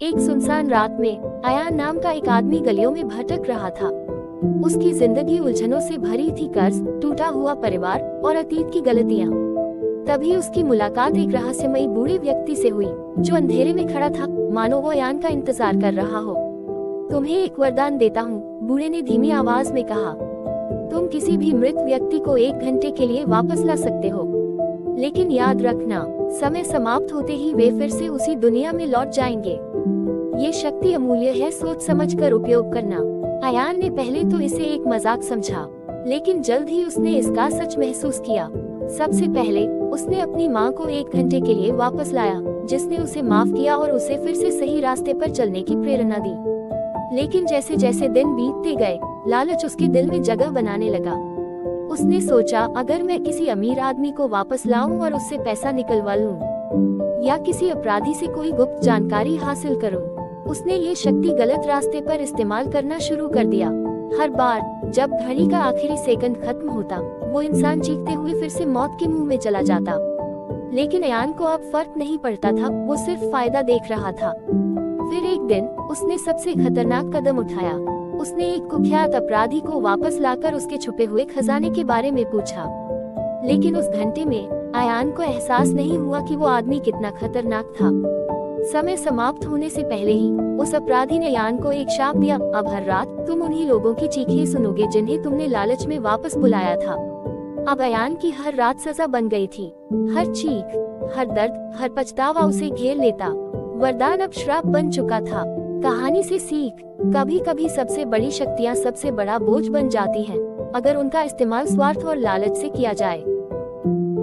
एक सुनसान रात में अयान नाम का एक आदमी गलियों में भटक रहा था। उसकी जिंदगी उलझनों से भरी थी, कर्ज, टूटा हुआ परिवार और अतीत की गलतियाँ। तभी उसकी मुलाकात एक रहस्यमयी बूढ़े व्यक्ति से हुई, जो अंधेरे में खड़ा था, मानो वो अयान का इंतजार कर रहा हो। तुम्हें एक वरदान देता हूँ, बूढ़े ने धीमी आवाज में कहा। तुम किसी भी मृत व्यक्ति को 1 घंटे के लिए वापस ला सकते हो, लेकिन याद रखना, समय समाप्त होते ही वे फिर से उसी दुनिया में लौट जाएंगे। ये शक्ति अमूल्य है, सोच समझकर उपयोग करना। अयान ने पहले तो इसे एक मजाक समझा, लेकिन जल्द ही उसने इसका सच महसूस किया। सबसे पहले उसने अपनी माँ को 1 घंटे के लिए वापस लाया, जिसने उसे माफ किया और उसे फिर से सही रास्ते पर चलने की प्रेरणा दी। लेकिन जैसे जैसे दिन बीतते गए, लालच उसके दिल में जगह बनाने लगा। उसने सोचा, अगर मैं किसी अमीर आदमी को वापस लाऊं और उससे पैसा निकलवा लूं, या किसी अपराधी से कोई गुप्त जानकारी हासिल करूं। उसने ये शक्ति गलत रास्ते पर इस्तेमाल करना शुरू कर दिया। हर बार जब घड़ी का आखिरी सेकंड खत्म होता, वो इंसान चीखते हुए फिर से मौत के मुंह में चला जाता। लेकिन अयान को अब फर्क नहीं पड़ता था, वो सिर्फ फायदा देख रहा था। फिर एक दिन उसने सबसे खतरनाक कदम उठाया। उसने एक कुख्यात अपराधी को वापस लाकर उसके छुपे हुए खजाने के बारे में पूछा। लेकिन उस घंटे में अयान को एहसास नहीं हुआ कि वो आदमी कितना खतरनाक था। समय समाप्त होने से पहले ही उस अपराधी ने अयान को एक शाप दिया, अब हर रात तुम उन्हीं लोगों की चीखें सुनोगे जिन्हें तुमने लालच में वापस बुलाया था। अब अयान की हर रात सजा बन गई थी। हर चीख, हर दर्द, हर पछतावा उसे घेर लेता। वरदान अब श्राप बन चुका था। कहानी से सीख, कभी कभी सबसे बड़ी शक्तियाँ सबसे बड़ा बोझ बन जाती हैं, अगर उनका इस्तेमाल स्वार्थ और लालच से किया जाए।